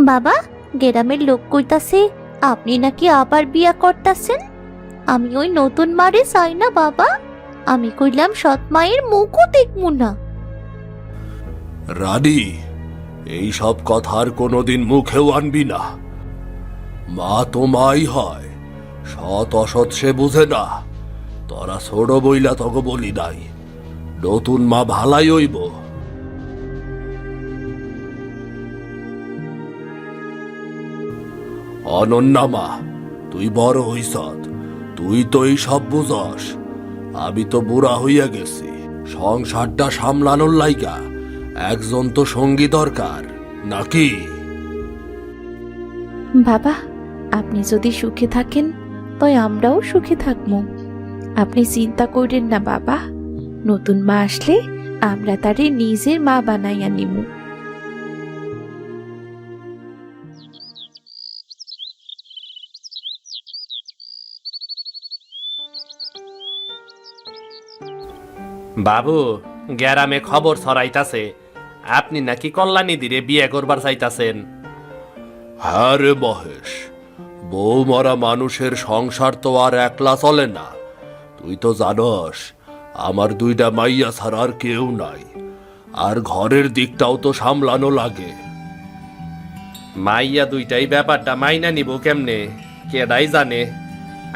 বাবা, গ্রামের লোক কইতাছে আপনি নাকি আবার বিয়া করতাছেন। আমি ওই নতুন মারে চাই না বাবা, আমি কইলাম সৎ মায়ের মুখও দেখমু না। রানী, এই সব কথার কোনোদিন মুখেও আনবি না। মা তো মাই হয়, সৎ অসৎ সে বুঝে না। তোরা ছোট বইলা তকে বলি নাই, নতুন মা ভালাই হইব। অনন্যা মা, তুই বড় হইস, তুই তো এই সব বুঝস। আমি তো বুড়া হইয়া গেছি। সংসারটা সামলানোর লাইগা একজন তো সঙ্গী দরকার, নাকি? বাবা, আপনি যদি সুখে থাকেন তাই আমরাও সুখে থাকবো। আপনি চিন্তা করেন না বাবা, নতুন মা আসলে আমরা তারে নিজের মা বানাইয়া নিমু। বাবু, গ্যারামে খবর ছড়াইতাছে আপনি নাকি কল্যাণী দিরে বিয়ে করবার চাইতাছেন। হ্যাঁ রে মহেশ, বউ মরা মানুষের সংসার তো আর একলা চলে না। তুই তো জানস আমার দুইটা মাইয়া ছাড়া আর কেউ নাই, আর ঘরের দিকটাও তো সামলানো লাগে। মাইয়া দুইটাই ব্যাপারটা মাইনা নিব কেমনে কেডাই জানে।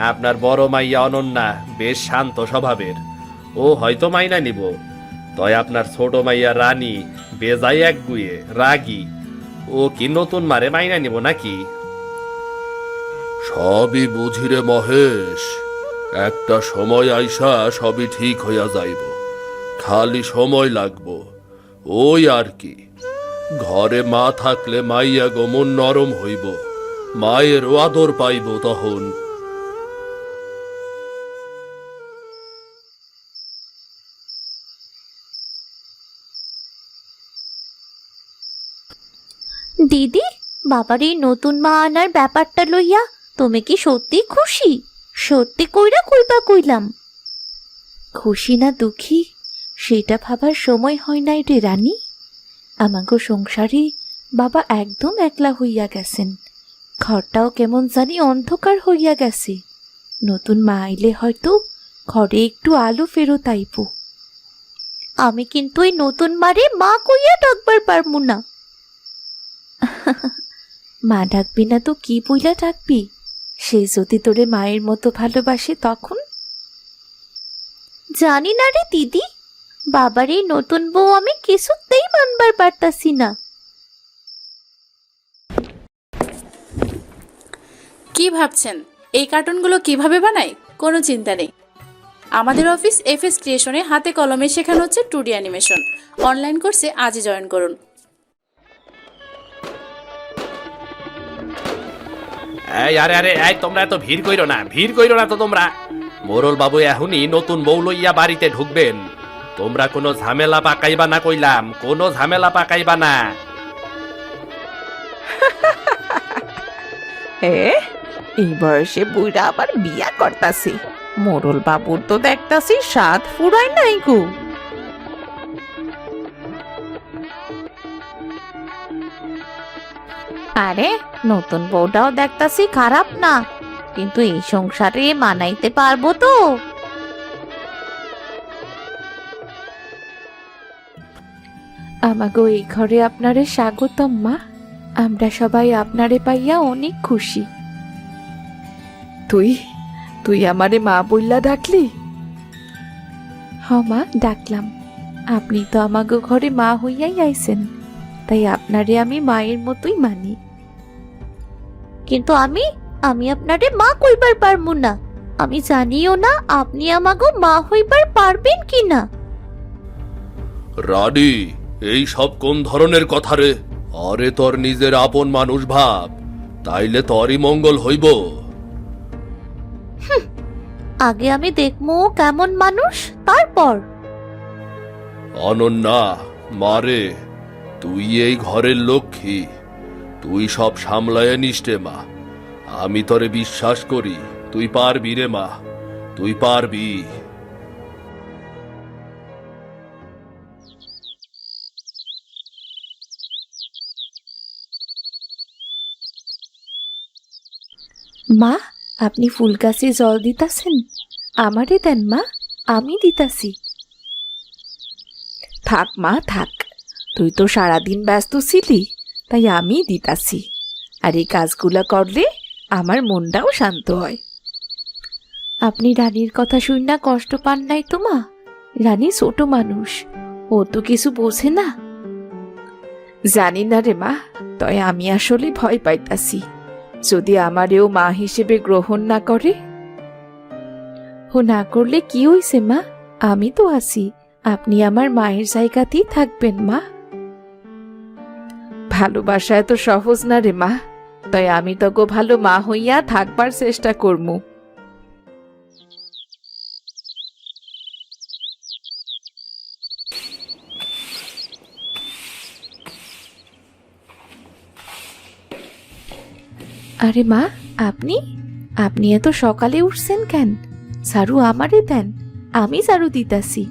আপনার বড় মাইয়া অনন্যা বেশ শান্ত স্বভাবের, ও হয়তো মাইনা নিব। তয় আপনার ছোট মাইয়া রানী বেজাই একগুয়ে রাগী, ও কি নতুন মারে মাইনা নিব নাকি? সবই বুঝিরে মহেশ, একটা সময় আইসা সবই ঠিক হইয়া যাইব, খালি সময় লাগবো, ওই আর কি। ঘরে মা থাকলে মাইয়া গমন নরম হইব, মায়ের আদর পাইব তখন। দিদি, বাবার এই নতুন মা আনার ব্যাপারটা লইয়া তুমি কি সত্যি খুশি? সত্যি কইরা কইবা কইলাম। খুশি না দুঃখী সেটা ভাবার সময় হয় নাই রে রানী। আমাগো সংসারে বাবা একদম একলা হইয়া গেছেন, ঘরটাও কেমন জানি অন্ধকার হইয়া গেছে। নতুন মা আইলে হয়তো ঘরে একটু আলো ফেরত আইব। আমি কিন্তু এই নতুন মারে মা কইয়া ডাকবার পারমু না। মা ডাকবি না তো কি বইলা ডাকবি? সে যদি তোরে মায়ের মতো ভালোবাসে তখন? জানি না রে দিদি, বাবার এই নতুন বউ আমি কিছুতেই মানবার পারতাছি না। কি ভাবছেন এই কার্টুনগুলো কিভাবে বানাই? কোনো চিন্তা নেই। আমাদের অফিস এফএস ক্রিয়েশনে হাতে কলমে শেখানো হচ্ছে 2D অ্যানিমেশন। অনলাইন কোর্সে আজই জয়েন করুন। এই আরে আরে এই তোমরা এত ভিড় কইরো না, ভিড় কইরো না তো তোমরা। মোরল বাবু এখনই নতুন বউ লইয়া বাড়িতে ঢুকবেন, তোমরা কোনো ঝামেলা পাকাইবা না কইলাম, কোনো ঝামেলা পাকাইবা না। এই বয়সে বুইরা আবার বিয়া করতাছি, মোরল বাবুর তো দেখতাছি স্বাদ ফুরায় নাই গো। আরে নতুন বউটাও দেখতাছি খারাপ না, কিন্তু এই সংসারে মানাইতে পারবো তো? আমাগো এই ঘরে আপনারে স্বাগতম মা। আমরা সবাই আপনারে পাইয়া অনেক খুশি। তুই তুই আমারে মা বইলা ডাকলি? হ মা, ডাকলাম। আপনি তো আমাগো ঘরে মা হইয়াই আইছেন, তাই আপনারে আমি মায়ের মতোই মানি। কিন্তু আমি আপনারে মা কইবার পারমু না। আমি জানিও না আপনি আমাগো মা হইবার পারবেন কি না। রানী, এই সব কোন ধরনের কথা রে? আরে তোর নিজের আপন মানুষ ভাব, তাইলে তোরই মঙ্গল হইব। আগে আমি দেখমু কেমন মানুষ, তারপর। অনন্যা মারে, তুই এই ঘরের লক্ষ্মী, তুই সব সামলায় নিস মা। আমি তোরে বিশ্বাস করি, তুই পারবি রে মা, তুই পারবি। মা, আপনি ফুল গাছে জল দিতাছেন? আমারে দেন মা, আমি দিতাছি। থাক মা থাক, তুই তো সারাদিন ব্যস্ত ছিলি, তাই আমি দিতাছি। আর এই কাজগুলা করলে আমার মনটাও শান্ত হয়। আপনি রানীর কথা শুন না কষ্ট পান নাই তো মা? রানী ছোট মানুষ, ও তো কিছু বোঝে না। জানি না রে মা, তয় আমি আসলে ভয় পাইতাছি যদি আমারেও মা হিসেবে গ্রহণ না করে। ও না করলে কি হইছে মা, আমি তো আছি, আপনি আমার মায়ের জায়গাতেই থাকবেন মা। ভালোবাসা এত সহজ না রে মা, তাই আমি তোকে ভালো মা হইয়া থাকবার চেষ্টা করমু। আরে মা, আপনি আপনি এত সকালে উঠছেন কেন? ঝাড়ু আমারে দেন, আমি ঝাড়ু দিতাছি।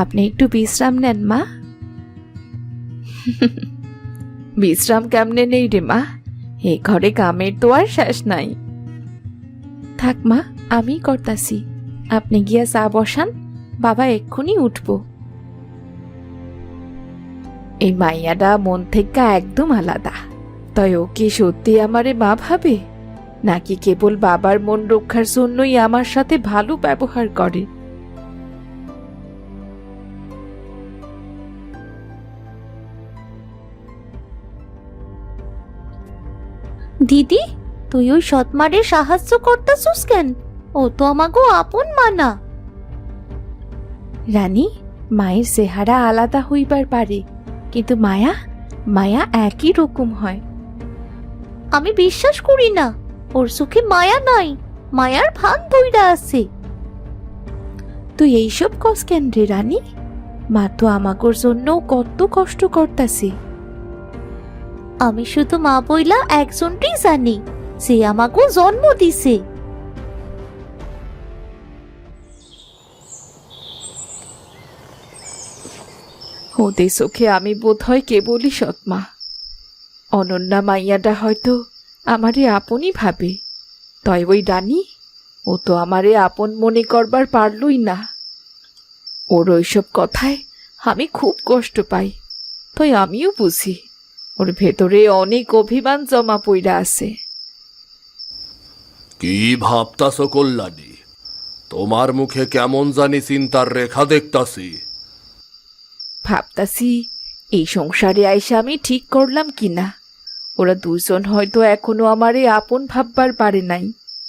আপনি একটু বিশ্রাম নেন মা। বিশ্রাম কেমনে নেই রে মা, এই ঘরে কামের তো আর শেষ নাই। থাক মা, আমি করতাছি। আপনি গিয়া চা বসান, বাবা এক্ষুনি উঠবো। এই মাইয়াটা মন থেকে একদম আলাদা। তাই ও কি সত্যি আমারে মা ভাবে, নাকি কেবল বাবার মন রক্ষার জন্যই আমার সাথে ভালো ব্যবহার করে? দিদি, তুই ওই সৎমারে সাহায্য করতেছিস কেন? ও তো আমাগো আপন মানা। রানী, মায়ের চেহারা আলাদা হইবার পারে, কিন্তু মায়া মায়া একই রকম হয়। আমি বিশ্বাস করি না, ওর চোখে মায়া নাই, মায়ার ভান ধইরা আছে। তুই এইসব কস কেন রে রানী? মা তো আমাগোর জন্য কত কষ্ট করতাছে। আমি শুধু মা বইলা একজনটাই জানি, সে আমাগো জন্ম দিছে। ওদের চোখে আমি বোধ হয় কেবলই সৎমা। অনন্যা মাইয়াটা হয়তো আমারে আপনই ভাবে, তয় ওই রানী, ও তো আমারে আপন মনে করবার পারলই না। ওর ওইসব কথায় আমি খুব কষ্ট পাই, তাই আমিও বুঝি ওর ভেতরে অনেক অভিমান জমা পইরা আছে। কি ভাবতাছ কল্যাণী? তোমার মুখে কেমন জানি চিন্তার রেখা দেখতাছি। ভাবতাছি এই সংসারে আইসা আমি ঠিক করলাম কিনা। ওরা দুজন হয়তো এখনো আমারে আপন ভাববার পারে নাই।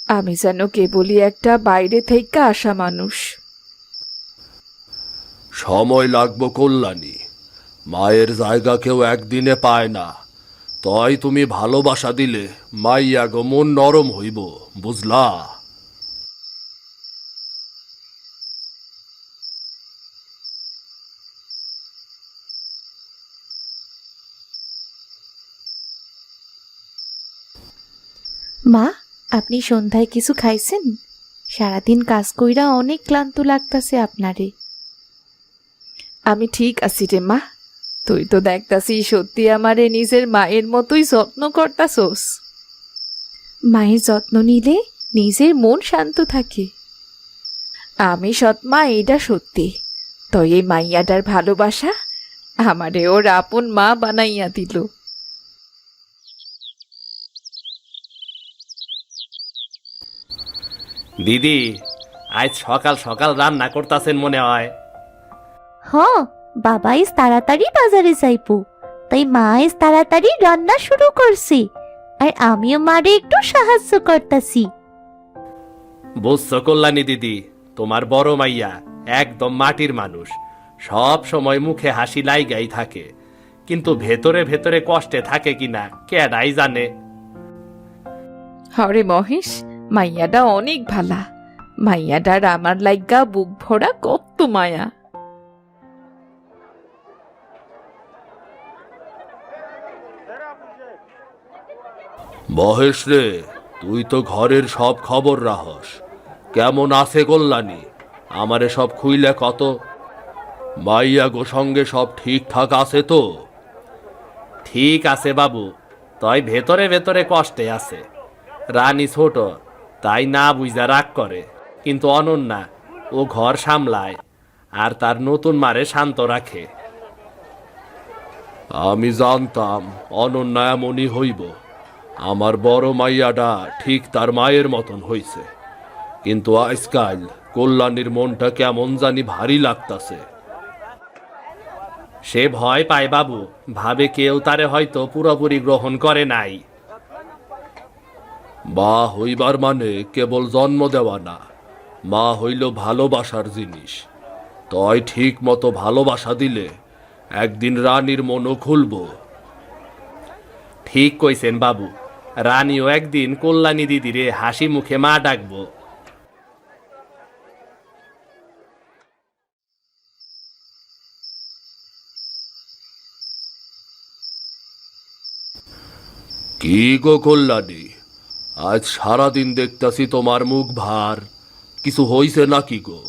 আমি যেন কেবলই একটা বাইরে থেকে আসা মানুষ। সময় লাগবো কল্যাণী, মায়ের জায়গা কেউ একদিনে পায় না। তাই তুমি ভালোবাসা দিলে মাইয়া গো মন নরম হইব, বুঝলা? মা, আপনি সন্ধ্যায় কিছু খাইছেন? সারাদিন কাজ কইরা অনেক ক্লান্ত লাগতাছে আপনারে। আমি ঠিক আছি রে মা, তুই তো দেখতাছি সত্যি আমারে নিজের মায়ের মতোই যত্ন করতাছোস। মায়ের যত্ন নিলে নিজের মন শান্ত থাকে। আমি সৎমা, এইটা সত্যি। তো এই মাইয়াটার ভালোবাসা আমারে ওর আপন মা বানাইয়া দিল। দিদি, আজ সকাল সকাল রান্না করতাছেন মনে হয়। হ, বাবা ইস তাড়াতাড়ি বাজারে যাইবো, তাই মা ইস তাড়াতাড়ি রান্না শুরু করছে, আর আমিও মারে একটু সাহায্য করতাছি। বুঝছো কল্যাণী দিদি, তোমার বড় মাইয়া একদম মাটির মানুষ, সব সময় মুখে হাসি লাইগাই থাকে, কিন্তু ভেতরে ভেতরে কষ্টে থাকে কিনা কেডাই জানে। হরে মহেশ, মাইয়াটা অনেক ভালা। মাইয়াটার আমার লাইগা বুক ভরা কত মায়া। মহেশ রে, তুই তো ঘরের সব খবর রাহস। কেমন আছে কল্যাণী? আমারে সব খুইলে কত। মাইয়া গো সঙ্গে সব ঠিকঠাক আছে তো? ঠিক আছে বাবু, তাই ভেতরে ভেতরে কষ্টে আছে। রানী ছোট, তাই না বুঝা রাগ করে, কিন্তু অনন্যা ও ঘর সামলায় আর তার নতুন মারে শান্ত রাখে। আমি জানতাম অনন্যা এমনই হইব। আমার বড় মাইয়াটা ঠিক তার মায়ের মতন হইছে, কিন্তু আজকাল কল্যাণীর মনটা কেমন জানি ভারী লাগতাছে। সে ভয় পায় বাবু, ভাবে কেউ তারে হয়তো পুরোপুরি গ্রহণ করে নাই। মা হইবার মানে কেবল জন্ম দেওয়া না, মা হইল ভালোবাসার জিনিস। তয় ঠিক মতো ভালোবাসা দিলে একদিন রানীর মনও খুলব। ঠিক কইছেন বাবু, রানীও একদিন কল্যাণী দিদিরে হাসি মুখে মা ডাকবো। কি গো কল্যাণী, আজ সারাদিন দেখতাছি তোমার মুখ ভার, কিছু হইছে নাকি গো?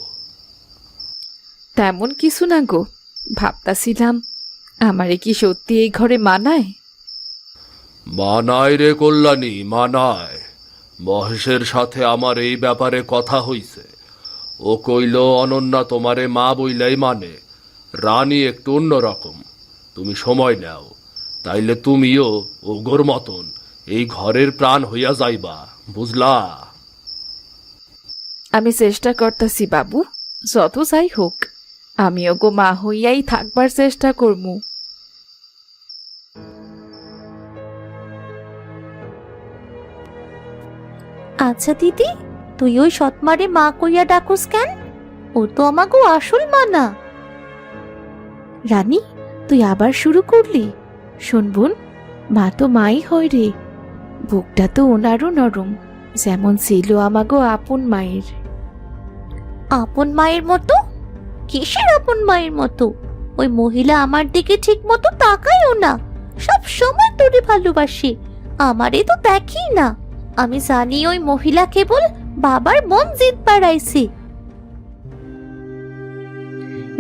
তেমন কিছু না গো, ভাবতাছিলাম আমারে কি সত্যি এই ঘরে মানায়? মানায় রে কল্যাণী, মানায়। মহেশের সাথে আমার এই ব্যাপারে কথা হইছে। ও কইল অনন্যা তোমারে মা বইলাই মানে, রানী একটু অন্যরকম। তুমি সময় নাও, তাইলে তুমিও ওগোর মতন এই ঘরের প্রাণ হইয়া যাইবা, বুঝলা? আমি চেষ্টা করতাছি বাবু, যত যাই হোক আমিও গো মা হইয়াই থাকবার চেষ্টা করমু। আচ্ছা দিদি, তুই ওই সৎমারে মা কইয়া ডাকুস কেন? ও তো আমাকে আসল মা না। রানী, তুই আবার শুরু করলি? শোন বোন, মা তো মাই হয় রে। বুকটা তো ওনারও নরম, যেমন ছিল আমাগো আপন মায়ের। আপন মায়ের মতো? কিসের আপন মায়ের মতো? ওই মহিলা আমার দিকে ঠিক মতো তাকায়ও না, সব সময় তোরে ভালোবাসে, আমারে তো দেখি না। আমি জানি ওই মহিলা কেবল বাবার মন জিত বাড়াইছে।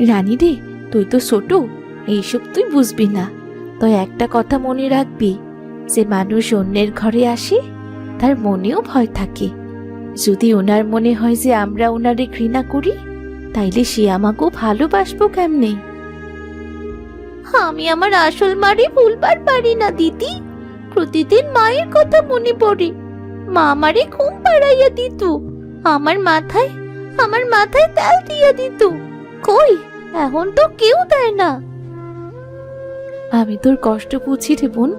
রানী রে, তুই তো ছোট, এইসব তুই বুঝবি না। তো একটা কথা মনে রাখবি, যে মানুষ অন্যের ঘরে আসে তার মনেও ভয় থাকে। যদি ওনার মনে হয় যে আমরা ওনারে ঘৃণা করি, তাইলে সে আমাকেও ভালোবাসবো কেমনে? আমি আমার আসল মারে ভুলবার পারি না দিদি। প্রতিদিন মায়ের কথা মনে পড়ে। মা আমারে ঘুম পাড়াইয়া দিত, আমার মাথায় তেল দিয়া দিত। কই, এখন তো কেউ দেয় না। আমি তোর কষ্ট বুঝি রে বোন,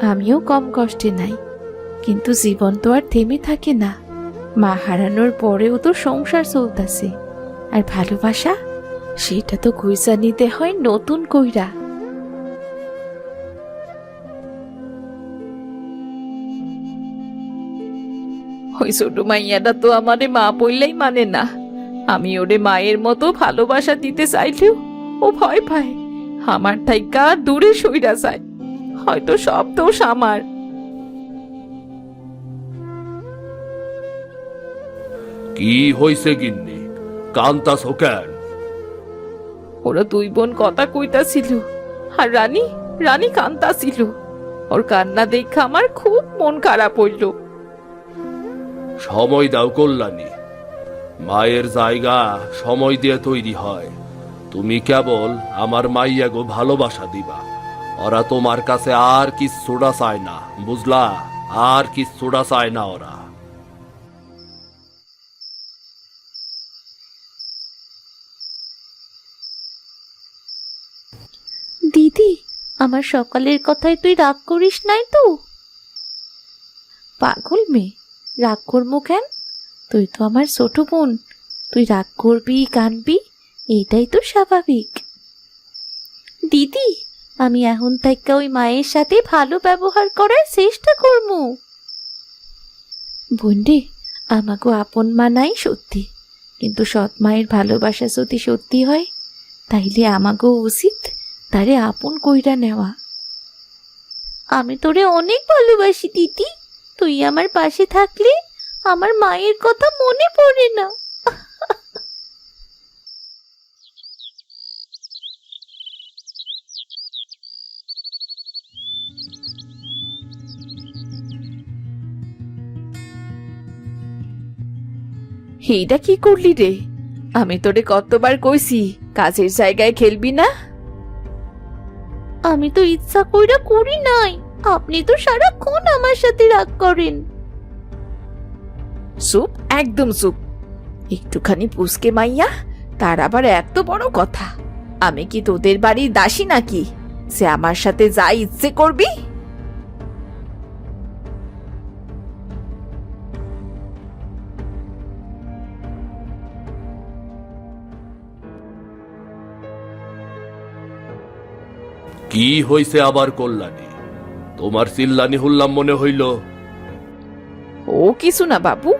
আমিও কম কষ্টে নাই। কিন্তু জীবন তো আর থেমে থাকে না। মা হারানোর পরেও তো সংসার চলতেছে, আর ভালোবাসা সেটা তো খুঁজা নিতে হয় নতুন কইরা। ওই ছোট মাইয়াটা তো আমারে মা বললেই মানে না। আমি ওরে মায়ের মতো ভালোবাসা দিতে চাইলেও ও ভয় পায়, আমার থাইকা দূরে সইরা যায়। হয়তো সব দোষ আমার। কি হইছে গিন্নি, কান্তাছো কেন? ওরা দুই বোন কথা কইতাছিল, আর রানী কান্তাছিল। ওর কান্না দেখে আমার খুব মন খারাপ হইল। সময় দাও কল্যাণী, মায়ের জায়গা সময় দিয়ে তৈরি হয়। তুমি কেবল আমার মাইয়াগো ভালোবাসা দিবা, ওরা তোমার কাছে আর কিচ্ছুটা চায় না, বুঝলা? আর কিচ্ছুটা চায় না ওরা। দিদি, আমার সকালের কথায় তুই রাগ করিস নাই তো? পাগল মেয়ে, রাগ করবো কেন? তুই তো আমার ছোট বোন, তুই রাগ করবি কানবি, এটাই তো স্বাভাবিক। দিদি, আমি এখন থেকে ওই মায়ের সাথে ভালো ব্যবহার করার চেষ্টা করবো। বোনরে, আমাকে আপন মা নাই সত্যি, কিন্তু সৎ মায়ের ভালোবাসা যদি সত্যি হয়, তাইলে আমাকেও উচিত তারে আপন কইরা নেওয়া। আমি তোরে অনেক ভালোবাসি দিদি। তুই আমার পাশে থাকলে আমার মায়ের কথা মনে পড়ে না। এইটা কি করলি রে? আমি তোরে কতবার কইছি কাজের জায়গায় খেলবি না। আমি তো ইচ্ছা কইরা করি নাই, আপনি তো সারাক্ষণ আমার সাথে রাগ করেন। চুপ, একদম চুপ। একটুখানি পুষকে মাইয়া, তার আবার এত বড় কথা। আমি কি তোদের বাড়ির দাসী নাকি সে আমার সাথে যা ইচ্ছে করবি? কি হইছে আবার কল্যাণী? তোমার চিল্লানি হুল্লাম মনে হইল। ও কিছু না বাবু,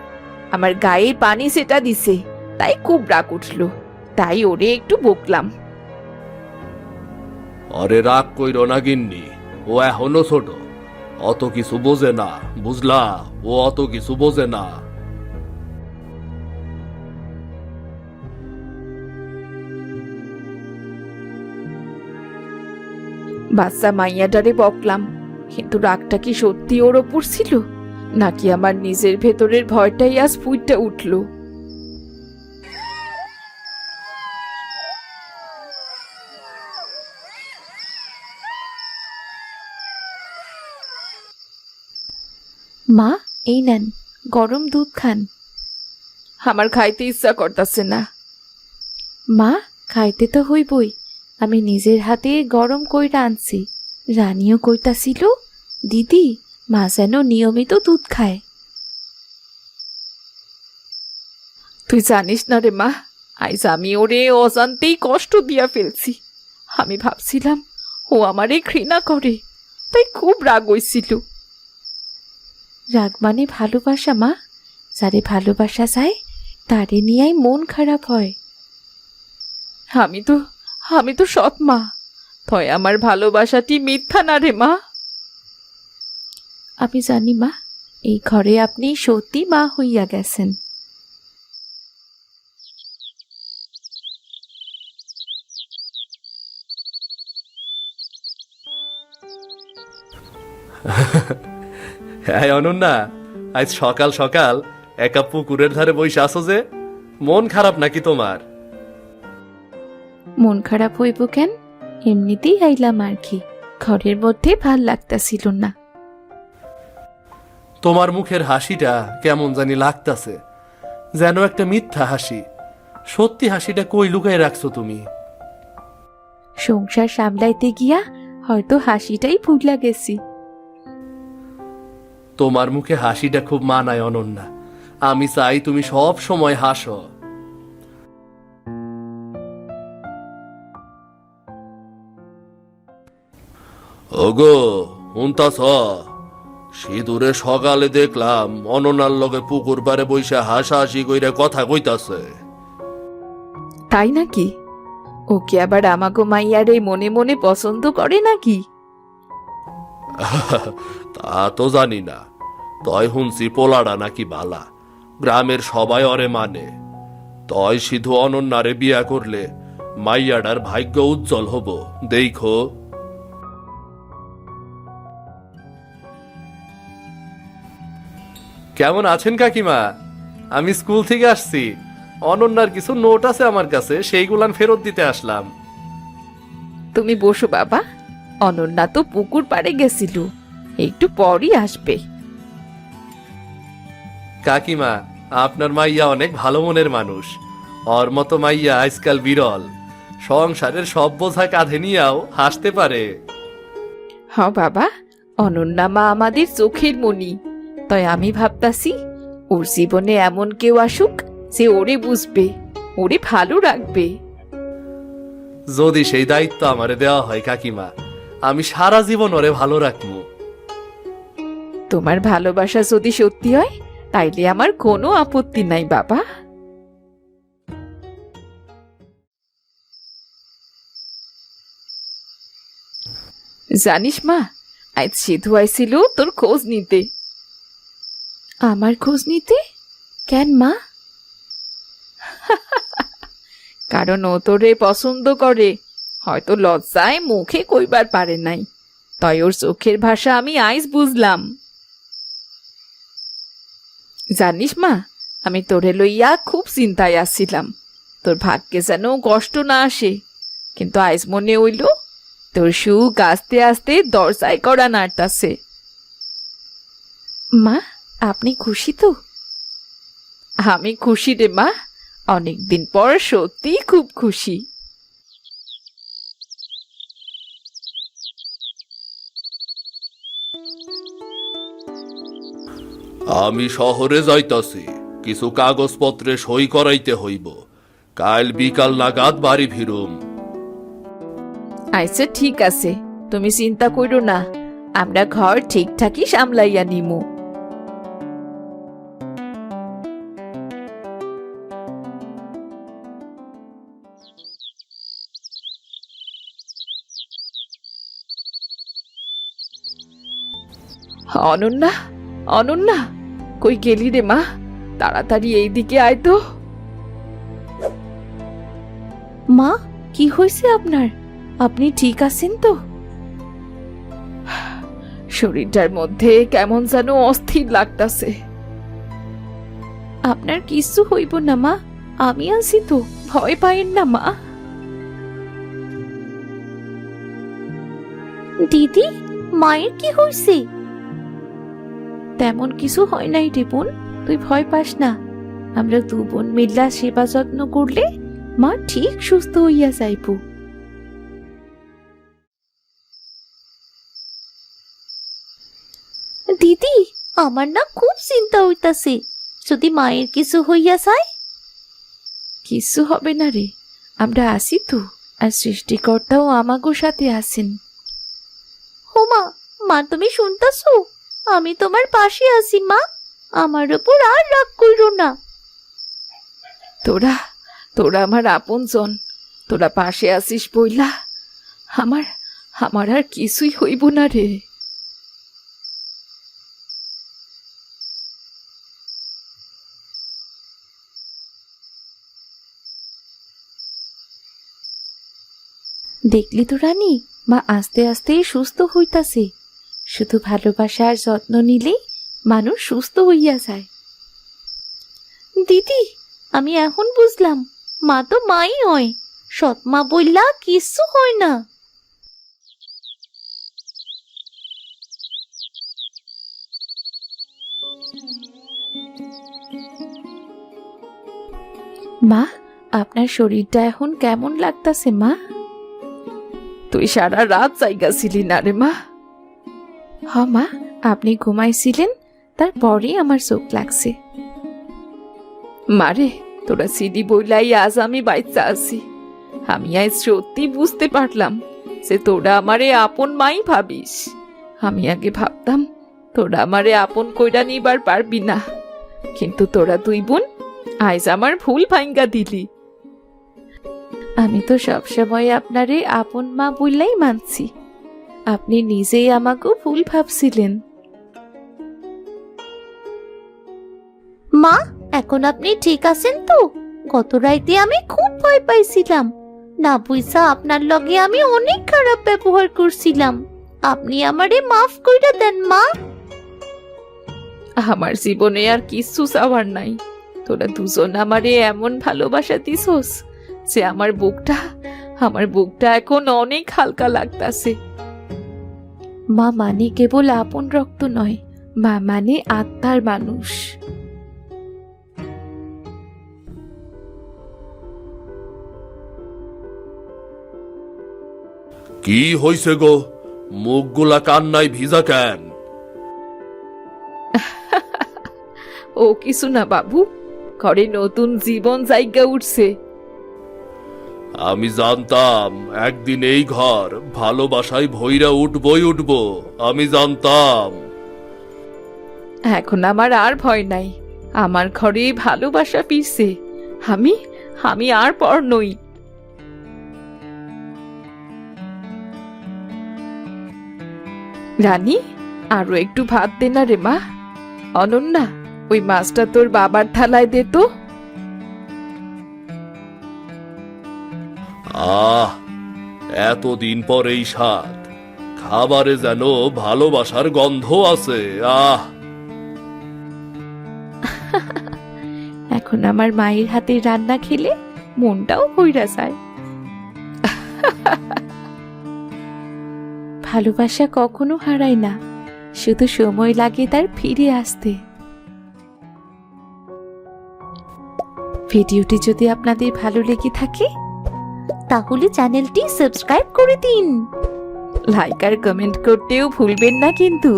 আমার গায়ে পানি সেটা দিছে, তাই খুব রাগ উঠলো, তাই ওরে একটু বকলাম। আরে রাগ কইরো না গিন্নি, ও এখনো ছোট, অত কিছু বোঝে না, বুঝলা? ও অত কিছু বোঝে না। বাচ্চা মাইয়াটারে বকলাম, কিন্তু রাগটা কি সত্যি ওর ওপর ছিল, নাকি আমার নিজের ভেতরের ভয়টাই আজ ফুইটা উঠল? মা, এই নেন, গরম দুধ খান। আমার খাইতে ইচ্ছা করতেছে না। মা, খাইতে তো হইবই, আমি নিজের হাতে গরম কইরা আনছি। রানীও কইতাছিল দিদি মা যেন নিয়মিত দুধ খায়। তুই জানিস না রে মা, আইজ আমি ওরে অজান্তেই কষ্ট দিয়া ফেলছি। আমি ভাবছিলাম ও আমারে ঘৃণা করে, তাই খুব রাগ হইছিল। রাগ মানে ভালোবাসা মা, যারে ভালোবাসা যায় তারে নিয়েই মন খারাপ হয়। আমি তো সৎ মা, তয় আমার ভালোবাসাটি মিথ্যা না রে মা। আমি জানি মা, এই ঘরে আপনি সত্যি মা হইয়া গেছেন। হ্যাঁ অনন্যা, আজ সকাল সকাল একা পুকুরের ধারে বসে আছো যে, মন খারাপ নাকি তোমার? মন খারাপ হইব কেন, এমনিতেই আইলাম আর কি। ঘরের মধ্যে ভাল লাগতাছিল না। তোমার মুখের হাসিটা কেমন জানি লাগতাছে, যেন একটা মিথ্যা হাসি। সত্যি হাসিটা কই লুকাই রাখছো তুমি? সংসার সামলাইতে গিয়া হয়তো হাসিটাই ভুলা গেছি। তোমার মুখে হাসিটা খুব মানায় অনন্যা, আমি চাই তুমি সব সময় হাসো। ওগো হুনতাছ, সিঁদুরে সকালে দেখলাম অনন্যার লগে পুকুর পারে বইসা হাসাহাসি কইরা কথা কইতাছে। তাই নাকি? ও কি আবার আমাগো মাইয়ারে মনে মনে পছন্দ করে নাকি? তা তো জানি না, তয় হুনছি পোলাডা নাকি বালা, গ্রামের সবাই অরে মানে। তয় সিধু অনন্যারে বিয়া করলে মাইয়াডার ভাগ্য উজ্জ্বল হব, দেখো। কেমন আছেন কাকিমা? আমি স্কুল থেকে আসছি, অনন্যার কিছু নোট আছে আমার কাছে, সেইগুলান ফেরত দিতে আসলাম। তুমি বসো বাবা, অনন্যা তো পুকুর পাড়ে গেছিল, একটু পরই আসবে। কাকিমা, আপনার মাইয়া অনেক ভালো মনের মানুষ, ওর মতো মাইয়া আজকাল বিরল। সংসারের সব বোঝা কাঁধে নিয়েও হাসতে পারে। হ বাবা, অনন্যা মা আমাদের চোখের মণি। তাই আমি ভাবতাছি ওর জীবনে এমন কেউ আসুক যে ওরে বুঝবে, ওরে ভালো রাখবে। যদি সেই দায়িত্ব আমারে দেওয়া হয় কাকিমা, আমি সারা জীবন ওরে ভালো রাখবো। তোমার ভালোবাসা যদি সত্যি হয় তাইলে আমার কোনো আপত্তি নাই বাবা। জানিস মা, আজ সিধু আইছিল তোর খোঁজ নিতে। আমার খোঁজ নিতে? কেন মা? কারণ ও তোরে পছন্দ করে, হয়তো লজ্জায় মুখে কইবার পারে নাই, তাই ওর চোখের ভাষা আমি আইজ বুঝলাম। জানিস মা, আমি তোরে লইয়া খুব চিন্তায় আসছিলাম, তোর ভাগ্যে যেন কষ্ট না আসে। কিন্তু আইজ মনে হইল তোর সুখ আস্তে আস্তে দরজায় করা নাড়তাছে। মা, আপনি খুশি তো? আমি খুশি রে মা, অনেকদিন পর সত্যি খুব খুশি। আমি শহরে যাইতাছি, কিছু কাগজপত্রে সই করাইতে হইব। কাল বিকাল নাগাদ বাড়ি ফিরুম। আচ্ছা ঠিক আছে, তুমি চিন্তা করো না, আমরা ঘর ঠিকঠাকই সামলাইয়া নিমু। অনন্যা, অনন্যা, কই গেলি রে মা? তাড়াতাড়ি এইদিকে আয় তো। মা, কি হয়েছে আপনার? আপনি ঠিক আছেন তো? শরীরটার মধ্যে কেমন যেন অস্থির লাগতাছে। আপনার কিছু হইব না মা, আমি আছি তো, ভয় পাইন না মা। দিদি, মায়ের কি হয়েছে? তেমন কিছু হয় নাই রে বোন, তুই ভয় পাস না। আমরা দু বোন মিল্লা সেবা যত্ন করলে মা ঠিক সুস্থ হইয়া যাইব। দিদি, আমার না খুব চিন্তা হইতাছে, যদি মায়ের কিছু হইয়া যায়। কিছু হবে না রে, আমরা আসি তো, আর সৃষ্টিকর্তাও আমাগো সাথে আছেন। হোমা, মা তুমি শুনতাছো? আমি তোমার পাশে আছি মা, আমার উপর আর রাগ কইরো না। তোরা তোরা আমার আপনজন, তোরা পাশে আসিস বইলা আমার আমার আর কিছুই হইব না রে। দেখলি তো রানী, মা আস্তে আস্তেই সুস্থ হইতাছে। শুধু ভালোবাসা আর যত্ন নিলেই মানুষ সুস্থ হইয়া যায়। দিদি, আমি এখন বুঝলাম মা তো মাই হয়, সৎ মা বললা কিচ্ছু হয় না। মা, আপনার শরীরটা এখন কেমন লাগতাছে মা? তুই সারা রাত জায়গাছিলি না রে মা? হ মা, আপনি ঘুমাইছিলেন, তারপরেই আমার চোখ লাগছে। মারে, তোরা সিডি বইলাই আজ আমি বাইচা আছি। আমি আজ সত্যি বুঝতে পারলাম যে তোরা আমারে আপন মাই ভাবিস। আমি আগে ভাবতাম তোরা আমারে আপন কইরা নিবার পারবি না, কিন্তু তোরা দুই বোন আজ আমার ভুল ভাঙ্গা দিলি। আমি তো সবসময় আপনারে আপন মা বললেই মানছি, আপনি নিজেই আমাকেও ভুল ভাবছিলেন। মা, এখন আপনি ঠিক আছেন তো? গত রাইতে আমি খুব ভয় পাইছিলাম, না বুঝা আপনার লগে আমি অনেক খারাপ ব্যবহার করছিলাম। আপনি আমারে মাফ কইরা দেন মা। আমার জীবনে আর কিছু চাওয়ার নাই। তোরা দুজন আমারে এমন ভালোবাসা দিছস যে আমার বুকটা এখন অনেক হালকা লাগতাছে। মা মানে কেবল আপন রক্ত নয়, মা মানে আত্মার মানুষ। কি হইছে গো, মুখগুলা কান্নায় ভিজা কেন? ও কিছু না বাবু, ঘরে নতুন জীবন জায়গা উঠছে। আমি জানতাম একদিন এই ঘর ভালোবাসায় ভইরা উঠবো, আমি জানতাম। এখন আমার আর ভয় নাই, আমার ঘরে ভালোবাসা ফিরছে। আমি আর পর নই। রানী, আরো একটু ভাত দে না রে মা। অনন্যা, ওই মাছটা তোর বাবার থালায় দে তো। এতদিন পর এই স্বাদ, খাবারে যেন ভালোবাসার গন্ধ আছে। এখন আমার মায়ের হাতে রান্না খেলে মনটাও ভইরা যায়। ভালোবাসা কখনো হারায় না, শুধু সময় লাগে তার ফিরে আসতে। ভিডিওটি যদি আপনাদের ভালো লেগে থাকে তাহলে চ্যানেলটি সাবস্ক্রাইব করে দিন। লাইক আর কমেন্ট করতেও ভুলবেন না কিন্তু।